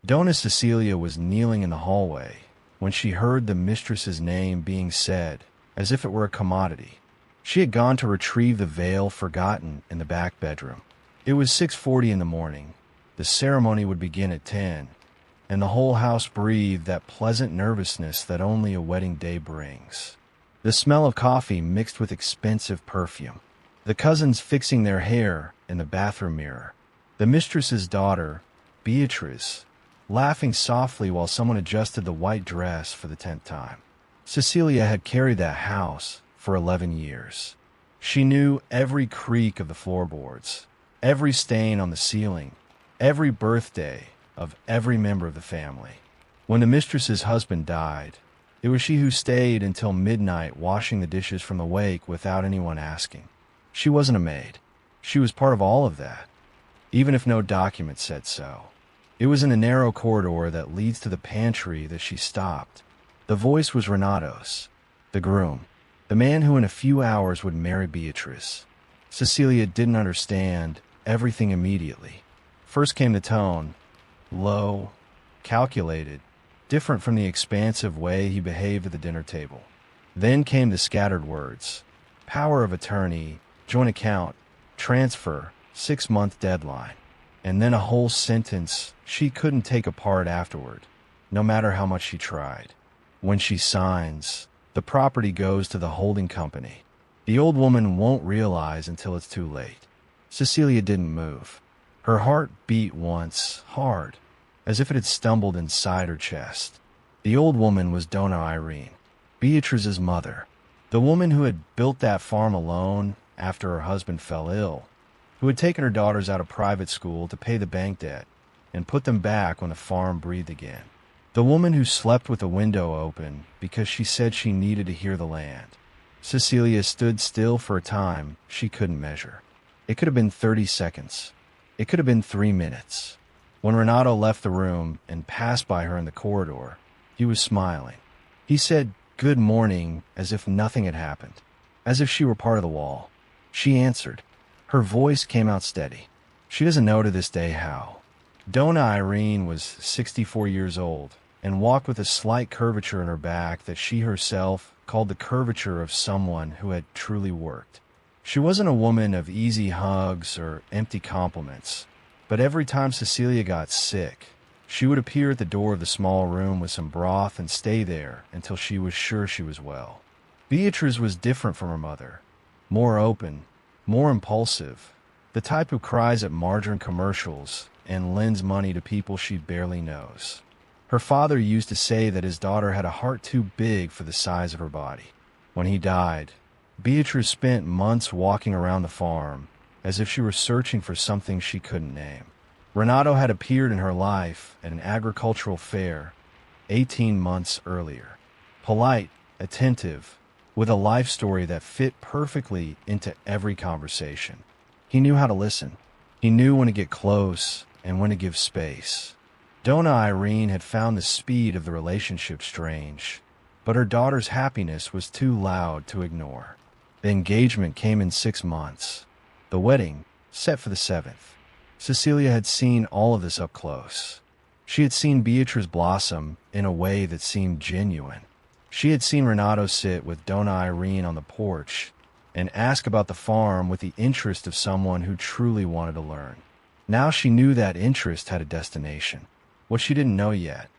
Donna Cecilia was kneeling in the hallway when she heard the mistress's name being said, as if it were a commodity. She had gone to retrieve the veil forgotten in the back bedroom. It was 6:40 in the morning. The ceremony would begin at 10, and the whole house breathed that pleasant nervousness that only a wedding day brings. The smell of coffee mixed with expensive perfume. The cousins fixing their hair in the bathroom mirror. The mistress's daughter, Beatrice, laughing softly while someone adjusted the white dress for the 10th time. Cecilia had carried that house for 11 years. She knew every creak of the floorboards, every stain on the ceiling, every birthday of every member of the family. When the mistress's husband died, it was she who stayed until midnight washing the dishes from the wake without anyone asking. She wasn't a maid. She was part of all of that, even if no document said so. It was in the narrow corridor that leads to the pantry that she stopped. The voice was Renato's, the groom, the man who in a few hours would marry Beatrice. Cecilia didn't understand everything immediately. First came the tone, low, calculated, different from the expansive way he behaved at the dinner table. Then came the scattered words, power of attorney, joint account, transfer, 6-month deadline, and then a whole sentence she couldn't take apart afterward, no matter how much she tried. When she signs, the property goes to the holding company. The old woman won't realize until it's too late. Cecilia didn't move. Her heart beat once, hard, as if it had stumbled inside her chest. The old woman was Donna Irene, Beatrice's mother, the woman who had built that farm alone after her husband fell ill, who had taken her daughters out of private school to pay the bank debt and put them back when the farm breathed again. The woman who slept with the window open because she said she needed to hear the land. Cecilia stood still for a time she couldn't measure. It could have been 30 seconds. It could have been 3 minutes. When Renato left the room and passed by her in the corridor, he was smiling. He said, "Good morning," as if nothing had happened, as if she were part of the wall. She answered. Her voice came out steady. She doesn't know to this day how. Donna Irene was 64 years old and walked with a slight curvature in her back that she herself called the curvature of someone who had truly worked. She wasn't a woman of easy hugs or empty compliments, but every time Cecilia got sick, she would appear at the door of the small room with some broth and stay there until she was sure she was well. Beatrice was different from her mother, more open, more impulsive, the type who cries at margarine commercials and lends money to people she barely knows. Her father used to say that his daughter had a heart too big for the size of her body. When he died, Beatrice spent months walking around the farm as if she were searching for something she couldn't name. Renato had appeared in her life at an agricultural fair 18 months earlier. Polite, attentive, with a life story that fit perfectly into every conversation. He knew how to listen. He knew when to get close and when to give space. Donna Irene had found the speed of the relationship strange, but her daughter's happiness was too loud to ignore. The engagement came in 6 months. The wedding, set for the 7th. Cecilia had seen all of this up close. She had seen Beatrice blossom in a way that seemed genuine. She had seen Renato sit with Donna Irene on the porch and ask about the farm with the interest of someone who truly wanted to learn. Now she knew that interest had a destination. What she didn't know yet,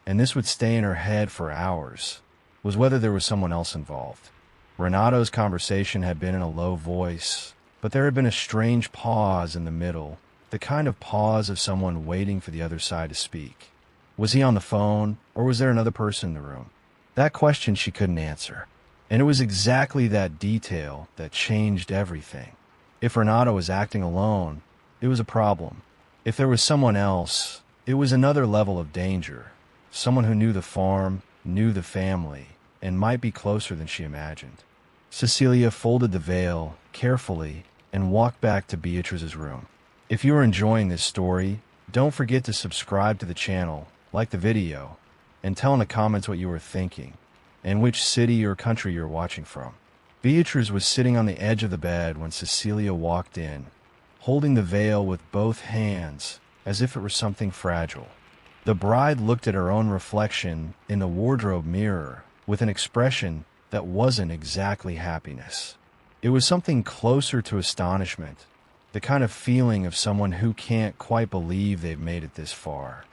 and this would stay in her head for hours, was whether there was someone else involved. Renato's conversation had been in a low voice, but there had been a strange pause in the middle, the kind of pause of someone waiting for the other side to speak. Was he on the phone, or was there another person in the room? That question she couldn't answer, and it was exactly that detail that changed everything. If Renato was acting alone, it was a problem. If there was someone else, it was another level of danger. Someone who knew the farm, knew the family, and might be closer than she imagined. Cecilia folded the veil carefully and walked back to Beatrice's room. If you are enjoying this story, don't forget to subscribe to the channel, like the video, and tell in the comments what you were thinking, and which city or country you're watching from. Beatrice was sitting on the edge of the bed when Cecilia walked in, holding the veil with both hands as if it were something fragile. The bride looked at her own reflection in the wardrobe mirror with an expression that wasn't exactly happiness. It was something closer to astonishment, the kind of feeling of someone who can't quite believe they've made it this far.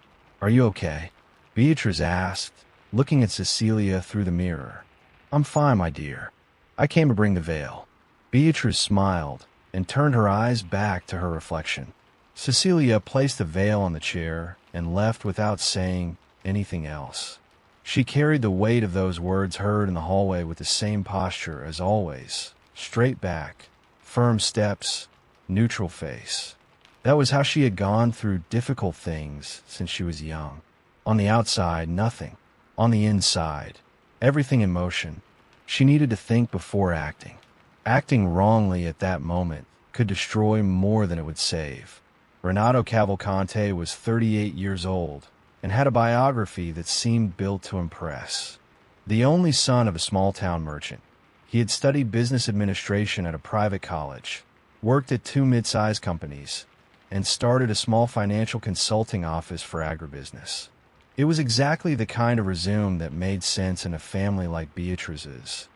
"Are you okay?" Beatrice asked, looking at Cecilia through the mirror. "I'm fine, my dear. I came to bring the veil." Beatrice smiled and turned her eyes back to her reflection. Cecilia placed the veil on the chair and left without saying anything else. She carried the weight of those words heard in the hallway with the same posture as always: straight back, firm steps, neutral face. That was how she had gone through difficult things since she was young. On the outside, nothing. On the inside, everything in motion. She needed to think before acting. Acting wrongly at that moment could destroy more than it would save. Renato Cavalcante was 38 years old and had a biography that seemed built to impress. The only son of a small-town merchant, he had studied business administration at a private college, worked at 2 mid-sized companies, and started a small financial consulting office for agribusiness. It was exactly the kind of resume that made sense in a family like Beatrice's.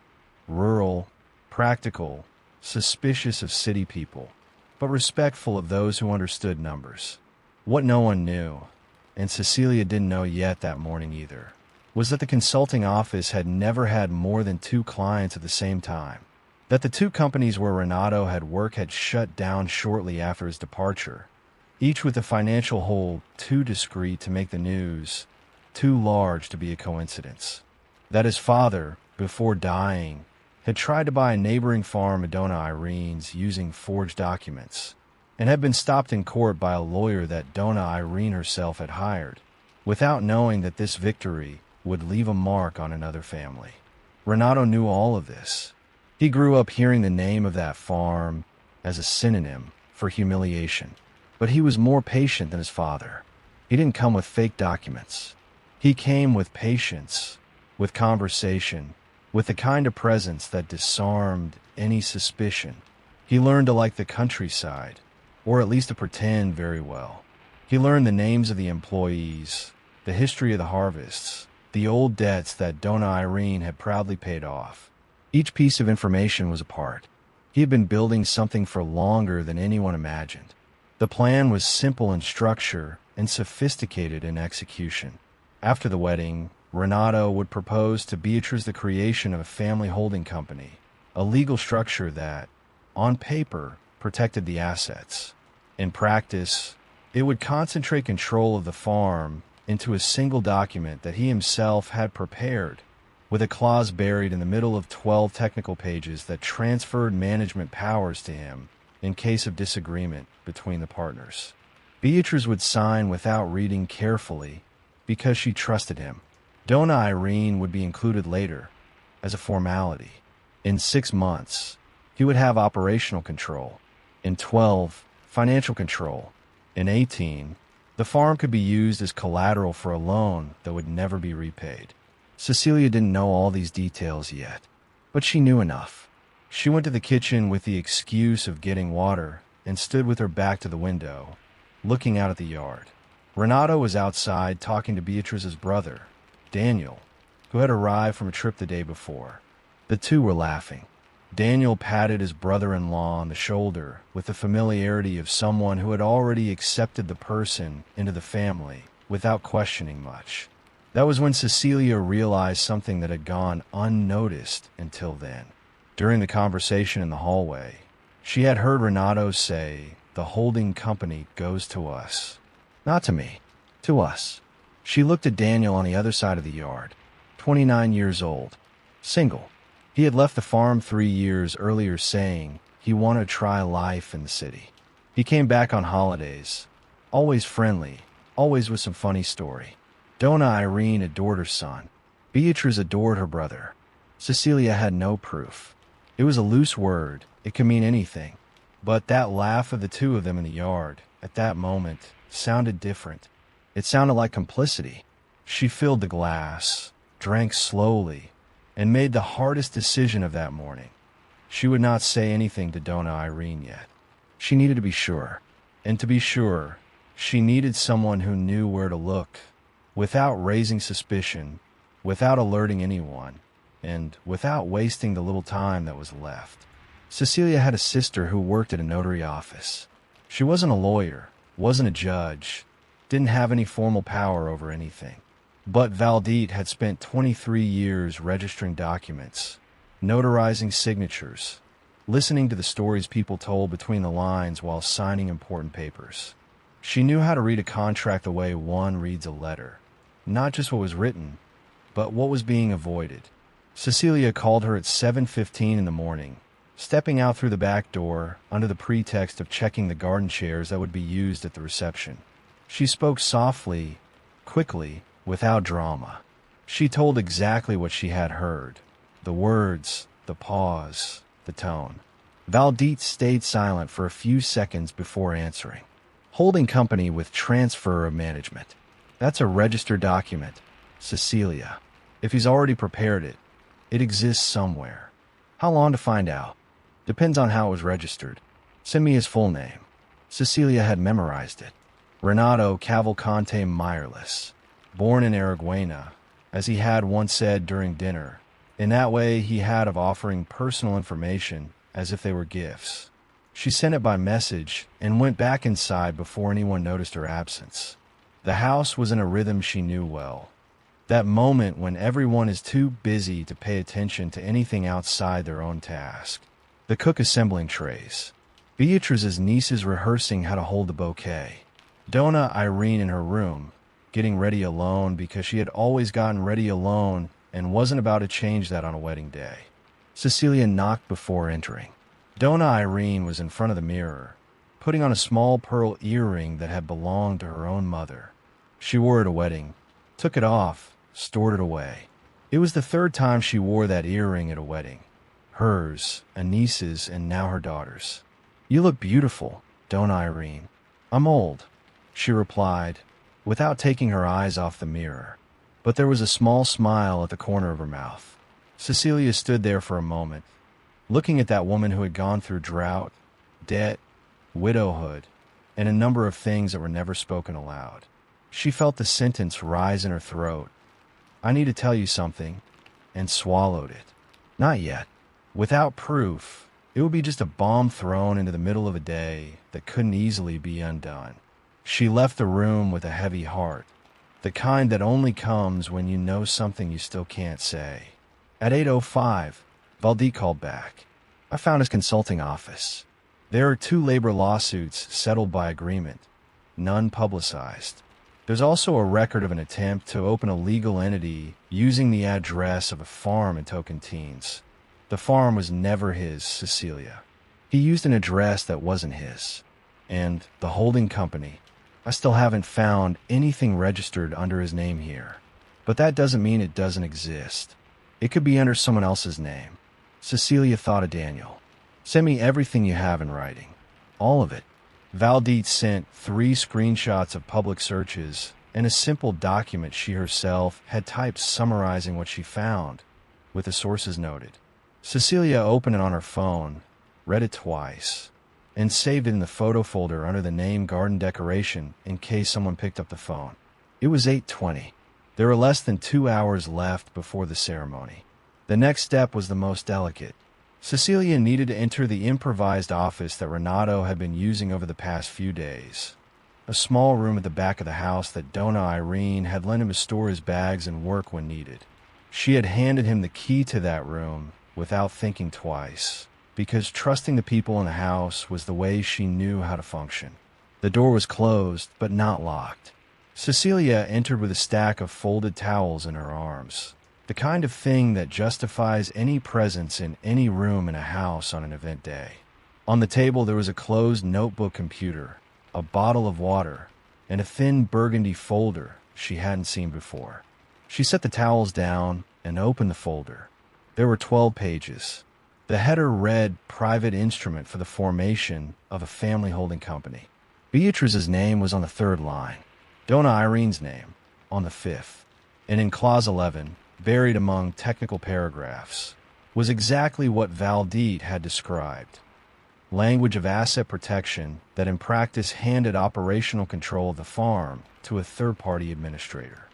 Rural, practical, suspicious of city people, but respectful of those who understood numbers. What no one knew, and Cecilia didn't know yet that morning either, was that the consulting office had never had more than 2 clients at the same time, that the 2 companies where Renato had worked had shut down shortly after his departure, each with a financial hole too discreet to make the news, too large to be a coincidence. That his father, before dying, had tried to buy a neighboring farm at Donna Irene's using forged documents, and had been stopped in court by a lawyer that Donna Irene herself had hired, without knowing that this victory would leave a mark on another family. Renato knew all of this. He grew up hearing the name of that farm as a synonym for humiliation, but he was more patient than his father. He didn't come with fake documents. He came with patience, with conversation, with the kind of presence that disarmed any suspicion. He learned to like the countryside, or at least to pretend very well. He learned the names of the employees, the history of the harvests, the old debts that Donna Irene had proudly paid off. Each piece of information was a part. He had been building something for longer than anyone imagined. The plan was simple in structure and sophisticated in execution. After the wedding, Renato would propose to Beatrice the creation of a family holding company, a legal structure that, on paper, protected the assets. In practice, it would concentrate control of the farm into a single document that he himself had prepared, with a clause buried in the middle of 12 technical pages that transferred management powers to him in case of disagreement between the partners. Beatrice would sign without reading carefully because she trusted him. Donna Irene would be included later, as a formality. In 6 months, he would have operational control. In 12, financial control. In 18, the farm could be used as collateral for a loan that would never be repaid. Cecilia didn't know all these details yet, but she knew enough. She went to the kitchen with the excuse of getting water and stood with her back to the window, looking out at the yard. Renato was outside talking to Beatrice's brother, Daniel, who had arrived from a trip the day before. The two were laughing. Daniel patted his brother-in-law on the shoulder with the familiarity of someone who had already accepted the person into the family without questioning much. That was when Cecilia realized something that had gone unnoticed until then. During the conversation in the hallway, she had heard Renato say, "The holding company goes to us." Not to me, to us. She looked at Daniel on the other side of the yard, 29 years old, single. He had left the farm 3 years earlier saying he wanted to try life in the city. He came back on holidays, always friendly, always with some funny story. Donna Irene adored her son. Beatrice adored her brother. Cecilia had no proof. It was a loose word. It could mean anything. But that laugh of the two of them in the yard, at that moment, sounded different. It sounded like complicity. She filled the glass, drank slowly, and made the hardest decision of that morning. She would not say anything to Donna Irene yet. She needed to be sure. And to be sure, she needed someone who knew where to look without raising suspicion, without alerting anyone, and without wasting the little time that was left. Cecilia had a sister who worked at a notary office. She wasn't a lawyer, wasn't a judge, didn't have any formal power over anything. But Valdite had spent 23 years registering documents, notarizing signatures, listening to the stories people told between the lines while signing important papers. She knew how to read a contract the way one reads a letter, not just what was written, but what was being avoided. Cecilia called her at 7:15 in the morning, stepping out through the back door under the pretext of checking the garden chairs that would be used at the reception. She spoke softly, quickly, without drama. She told exactly what she had heard. The words, the pause, the tone. Valdite stayed silent for a few seconds before answering. Holding company with transfer of management. That's a registered document, Cecilia. If he's already prepared it, it exists somewhere. How long to find out? Depends on how it was registered. Send me his full name. Cecilia had memorized it. Renato Cavalcante Meyerless. Born in Araguena, as he had once said during dinner. In that way he had of offering personal information as if they were gifts. She sent it by message and went back inside before anyone noticed her absence. The house was in a rhythm she knew well. That moment when everyone is too busy to pay attention to anything outside their own task. The cook assembling trays. Beatrice's nieces rehearsing how to hold the bouquet. Donna Irene in her room, getting ready alone because she had always gotten ready alone and wasn't about to change that on a wedding day. Cecilia knocked before entering. Donna Irene was in front of the mirror, putting on a small pearl earring that had belonged to her own mother. She wore it at a wedding, took it off, stored it away. It was the third time she wore that earring at a wedding. Hers, a niece's, and now her daughter's. "You look beautiful, Donna Irene." "I'm old," she replied, without taking her eyes off the mirror. But there was a small smile at the corner of her mouth. Cecilia stood there for a moment, looking at that woman who had gone through drought, debt, widowhood, and a number of things that were never spoken aloud. She felt the sentence rise in her throat. "I need to tell you something," and swallowed it. Not yet. Without proof, it would be just a bomb thrown into the middle of a day that couldn't easily be undone. She left the room with a heavy heart, the kind that only comes when you know something you still can't say. At 8:05, Valdite called back. "I found his consulting office. There are 2 labor lawsuits settled by agreement, none publicized. There's also a record of an attempt to open a legal entity using the address of a farm in Tocantins. The farm was never his, Cecilia. He used an address that wasn't his. And the holding company, I still haven't found anything registered under his name here. But that doesn't mean it doesn't exist. It could be under someone else's name." Cecilia thought of Daniel. "Send me everything you have in writing. All of it." Valdite sent 3 screenshots of public searches and a simple document she herself had typed summarizing what she found, with the sources noted. Cecilia opened it on her phone, read it twice, and saved it in the photo folder under the name Garden Decoration in case someone picked up the phone. It was 8:20. There were less than 2 hours left before the ceremony. The next step was the most delicate. Cecilia needed to enter the improvised office that Renato had been using over the past few days. A small room at the back of the house that Donna Irene had lent him to store his bags and work when needed. She had handed him the key to that room without thinking twice, because trusting the people in the house was the way she knew how to function. The door was closed, but not locked. Cecilia entered with a stack of folded towels in her arms, the kind of thing that justifies any presence in any room in a house on an event day. On the table there was a closed notebook computer, a bottle of water, and a thin burgundy folder she hadn't seen before. She set the towels down and opened the folder. There were 12 pages. The header read "Private Instrument for the Formation of a Family Holding Company." Beatrice's name was on the 3rd line, Donna Irene's name on the 5th, and in clause 11, buried among technical paragraphs, was exactly what Valdite had described. Language of asset protection that in practice handed operational control of the farm to a third-party administrator.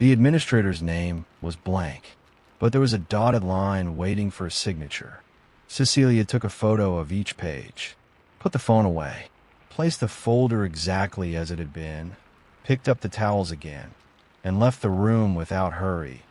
The administrator's name was blank, but there was a dotted line waiting for a signature. Cecilia took a photo of each page, put the phone away, placed the folder exactly as it had been, picked up the towels again, and left the room without hurry,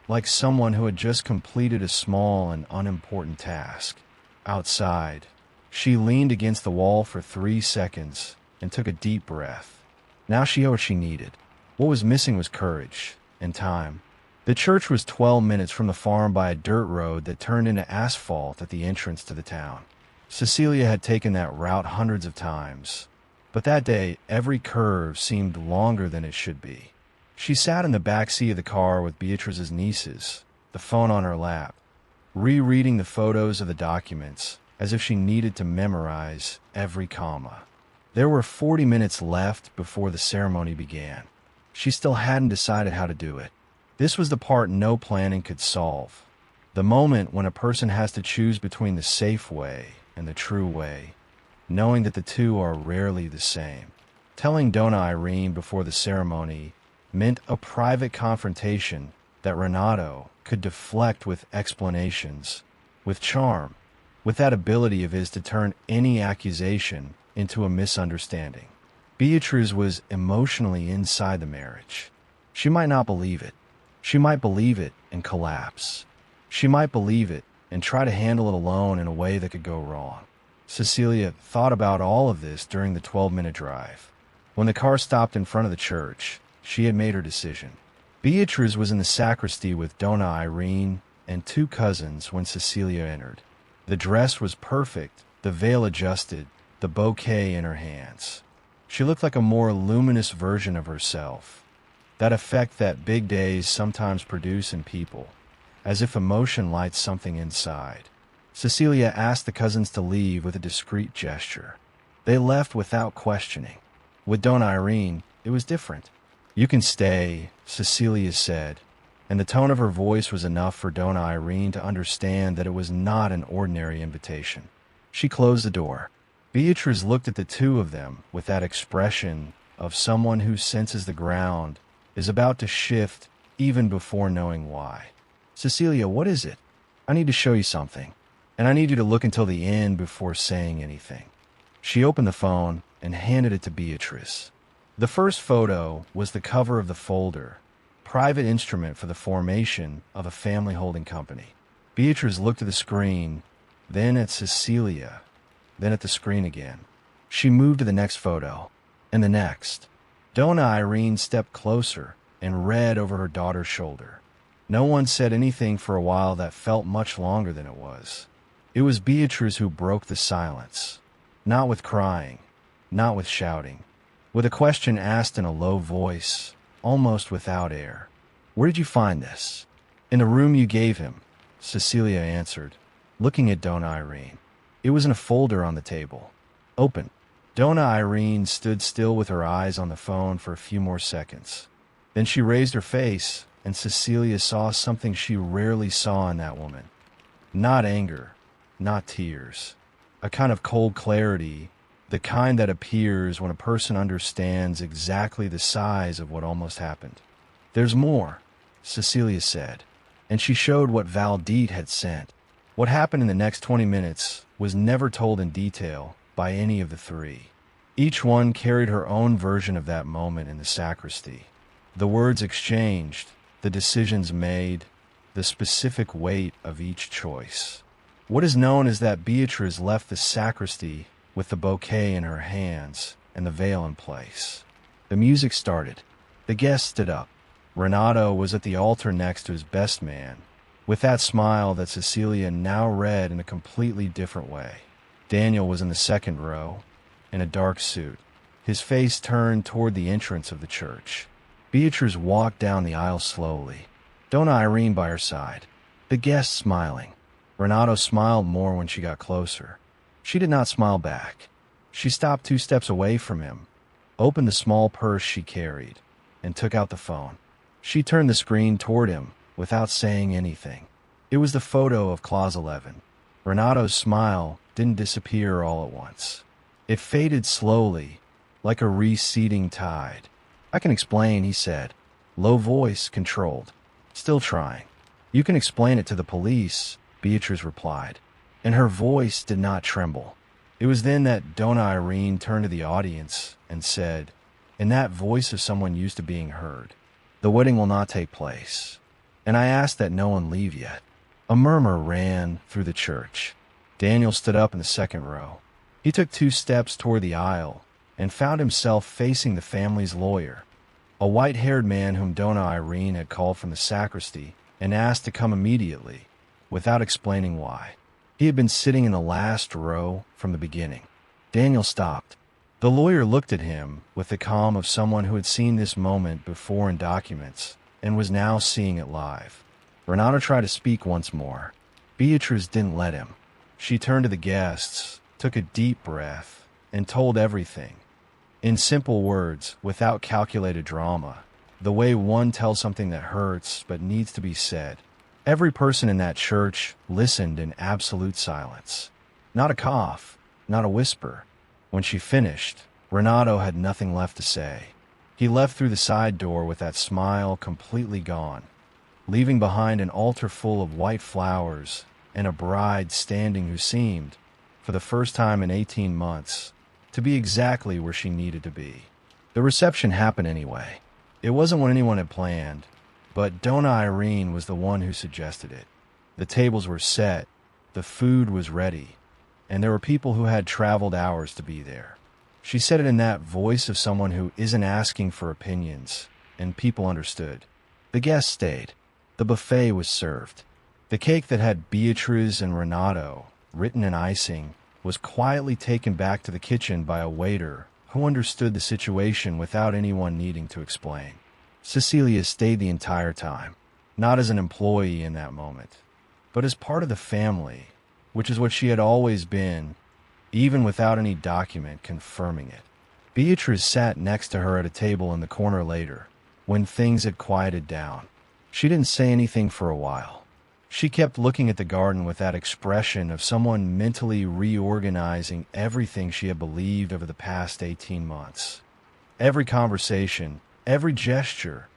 like someone who had just completed a small and unimportant task. Outside, she leaned against the wall for 3 seconds and took a deep breath. Now she had what she needed. What was missing was courage and time. The church was 12 minutes from the farm by a dirt road that turned into asphalt at the entrance to the town. Cecilia had taken that route hundreds of times, but that day every curve seemed longer than it should be. She sat in the back seat of the car with Beatrice's nieces, the phone on her lap, rereading the photos of the documents as if she needed to memorize every comma. There were 40 minutes left before the ceremony began. She still hadn't decided how to do it. This was the part no planning could solve. The moment when a person has to choose between the safe way and the true way, knowing that the two are rarely the same. Telling Donna Irene before the ceremony meant a private confrontation that Renato could deflect with explanations, with charm, with that ability of his to turn any accusation into a misunderstanding. Beatrice was emotionally inside the marriage. She might not believe it. She might believe it and collapse. She might believe it and try to handle it alone in a way that could go wrong. Cecilia thought about all of this during the 12-minute drive. When the car stopped in front of the church, she had made her decision. Beatrice was in the sacristy with Donna Irene and 2 cousins when Cecilia entered. The dress was perfect, the veil adjusted, the bouquet in her hands. She looked like a more luminous version of herself, that effect that big days sometimes produce in people, as if emotion lights something inside. Cecilia asked the cousins to leave with a discreet gesture. They left without questioning. With Donna Irene, it was different. "You can stay," Cecilia said, and the tone of her voice was enough for Donna Irene to understand that it was not an ordinary invitation. She closed the door. Beatrice looked at the two of them with that expression of someone who senses the ground is about to shift even before knowing why. "Cecilia, what is it? I need to show you something, and I need you to look until the end before saying anything." She opened the phone and handed it to Beatrice. The first photo was the cover of the folder, private instrument for the formation of a family holding company. Beatrice looked at the screen, then at Cecilia, then at the screen again. She moved to the next photo, and the next. Donna Irene stepped closer and read over her daughter's shoulder. No one said anything for a while that felt much longer than it was. It was Beatrice who broke the silence, not with crying, not with shouting, with a question asked in a low voice, almost without air. "Where did you find this?" "In the room you gave him," Cecilia answered, looking at Donna Irene. "It was in a folder on the table. Open." Donna Irene stood still with her eyes on the phone for a few more seconds. Then she raised her face, and Cecilia saw something she rarely saw in that woman. Not anger, not tears. A kind of cold clarity, the kind that appears when a person understands exactly the size of what almost happened. "There's more," Cecilia said, and she showed what Valdite had sent. What happened in the next 20 minutes was never told in detail by any of the three. Each one carried her own version of that moment in the sacristy. The words exchanged, the decisions made, the specific weight of each choice. What is known is that Beatrice left the sacristy with the bouquet in her hands and the veil in place. The music started. The guests stood up. Renato was at the altar next to his best man, with that smile that Cecilia now read in a completely different way. Daniel was in the second row, in a dark suit, his face turned toward the entrance of the church. Beatrice walked down the aisle slowly, Donna Irene by her side, the guests smiling. Renato smiled more when she got closer. She did not smile back. She stopped 2 steps away from him, opened the small purse she carried, and took out the phone. She turned the screen toward him without saying anything. It was the photo of Clause 11. Renato's smile didn't disappear all at once. It faded slowly, like a receding tide. "I can explain," he said. Low voice, controlled. Still trying. You can explain it to the police, Beatrice replied, and her voice did not tremble. It was then that Donna Irene turned to the audience and said, in that voice of someone used to being heard, "The wedding will not take place, and I ask that no one leave yet." A murmur ran through the church. Daniel stood up in the second row. He took 2 steps toward the aisle and found himself facing the family's lawyer, a white-haired man whom Donna Irene had called from the sacristy and asked to come immediately, without explaining why. He had been sitting in the last row from the beginning. Daniel stopped. The lawyer looked at him with the calm of someone who had seen this moment before in documents and was now seeing it live. Renato tried to speak once more. Beatrice didn't let him. She turned to the guests, took a deep breath, and told everything. In simple words, without calculated drama, the way one tells something that hurts but needs to be said. Every person in that church listened in absolute silence. Not a cough, not a whisper. When she finished, Renato had nothing left to say. He left through the side door with that smile completely gone, leaving behind an altar full of white flowers and a bride standing who seemed, for the first time in 18 months, to be exactly where she needed to be. The reception happened anyway. It wasn't what anyone had planned, but Donna Irene was the one who suggested it. The tables were set, the food was ready, and there were people who had traveled hours to be there. She said it in that voice of someone who isn't asking for opinions, and people understood. The guests stayed. The buffet was served. The cake that had Beatrice and Renato written in icing was quietly taken back to the kitchen by a waiter who understood the situation without anyone needing to explain. Cecilia stayed the entire time, not as an employee in that moment, but as part of the family, which is what she had always been, even without any document confirming it. Beatrice sat next to her at a table in the corner later, when things had quieted down. She didn't say anything for a while. She kept looking at the garden with that expression of someone mentally reorganizing everything she had believed over the past 18 months. Every conversation, every gesture,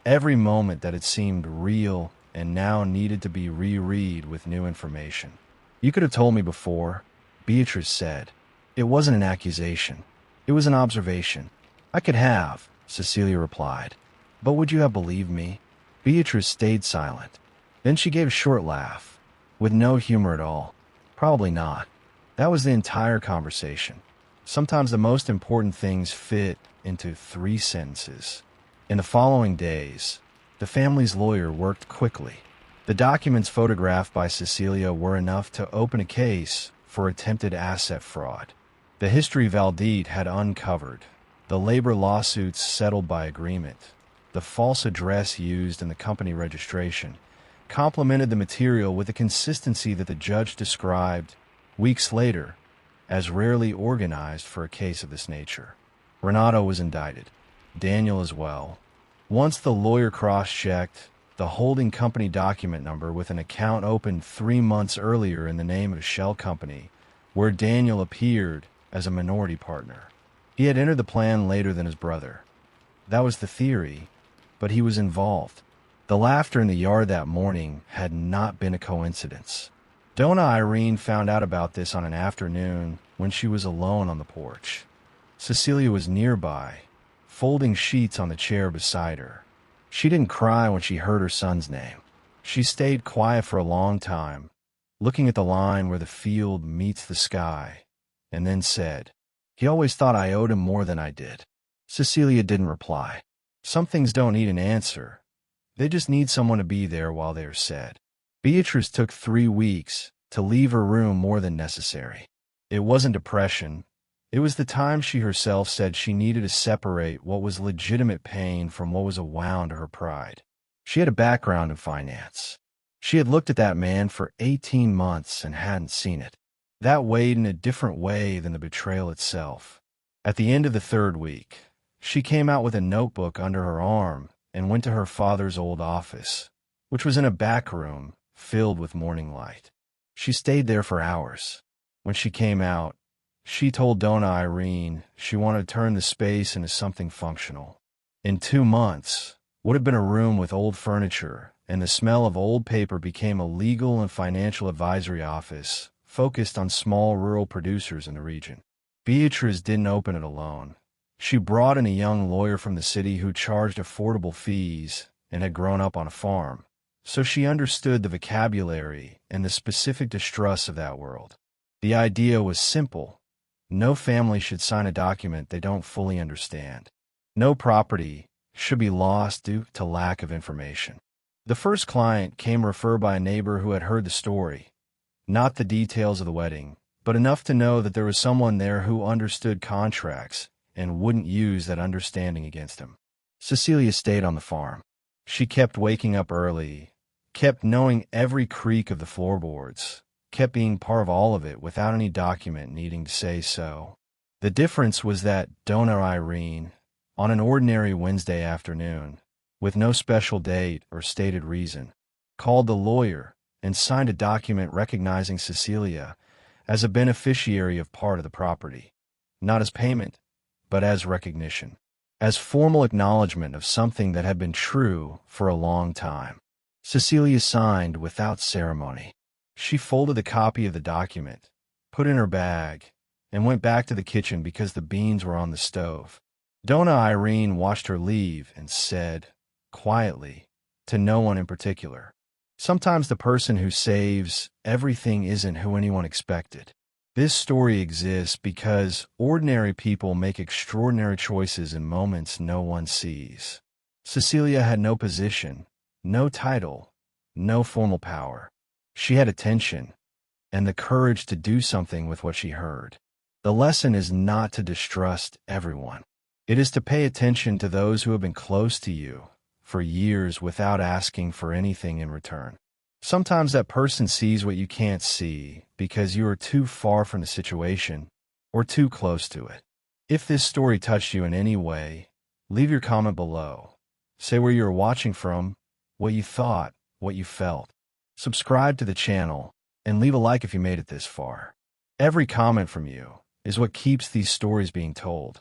every moment that had seemed real and now needed to be reread with new information. "You could have told me before," Beatrice said. "It wasn't an accusation. It was an observation." "I could have," Cecilia replied. "But would you have believed me?" Beatrice stayed silent. Then she gave a short laugh, with no humor at all. "Probably not." That was the entire conversation. Sometimes the most important things fit into 3 sentences. In the following days, the family's lawyer worked quickly. The documents photographed by Cecilia were enough to open a case for attempted asset fraud. The history Valdite had uncovered, the labor lawsuits settled by agreement, the false address used in the company registration, complemented the material with a consistency that the judge described, weeks later, as rarely organized for a case of this nature. Renato was indicted. Daniel as well. Once the lawyer cross-checked the holding company document number with an account opened 3 months earlier in the name of a shell company, where Daniel appeared as a minority partner. He had entered the plan later than his brother. That was the theory, but he was involved. The laughter in the yard that morning had not been a coincidence. Donna Irene found out about this on an afternoon when she was alone on the porch. Cecilia was nearby, folding sheets on the chair beside her. She didn't cry when she heard her son's name. She stayed quiet for a long time, looking at the line where the field meets the sky, and then said, "He always thought I owed him more than I did." Cecilia didn't reply. Some things don't need an answer. They just need someone to be there while they are said. Beatrice took 3 weeks to leave her room more than necessary. It wasn't depression. It was the time she herself said she needed to separate what was legitimate pain from what was a wound to her pride. She had a background in finance. She had looked at that man for 18 months and hadn't seen it. That weighed in a different way than the betrayal itself. At the end of the 3rd week, she came out with a notebook under her arm and went to her father's old office, which was in a back room filled with morning light. She stayed there for hours. When she came out, she told Donna Irene she wanted to turn the space into something functional. In 2 months, would have been a room with old furniture, and the smell of old paper became a legal and financial advisory office focused on small rural producers in the region. Beatrice didn't open it alone. She brought in a young lawyer from the city who charged affordable fees and had grown up on a farm, so she understood the vocabulary and the specific distress of that world. The idea was simple. No family should sign a document they don't fully understand. No property should be lost due to lack of information. The first client came referred by a neighbor who had heard the story, not the details of the wedding, but enough to know that there was someone there who understood contracts and wouldn't use that understanding against him. Cecilia stayed on the farm. She kept waking up early, kept knowing every creak of the floorboards, kept being part of all of it without any document needing to say so. The difference was that Donna Irene, on an ordinary Wednesday afternoon, with no special date or stated reason, called the lawyer and signed a document recognizing Cecilia as a beneficiary of part of the property, not as payment, but as recognition, as formal acknowledgement of something that had been true for a long time. Cecilia signed without ceremony. She folded the copy of the document, put it in her bag, and went back to the kitchen because the beans were on the stove. Donna Irene watched her leave and said, quietly, to no one in particular, "Sometimes the person who saves everything isn't who anyone expected." This story exists because ordinary people make extraordinary choices in moments no one sees. Cecilia had no position, no title, no formal power. She had attention and the courage to do something with what she heard. The lesson is not to distrust everyone. It is to pay attention to those who have been close to you for years without asking for anything in return. Sometimes that person sees what you can't see because you are too far from the situation or too close to it. If this story touched you in any way, leave your comment below. Say where you are watching from, what you thought, what you felt. Subscribe to the channel and leave a like if you made it this far. Every comment from you is what keeps these stories being told.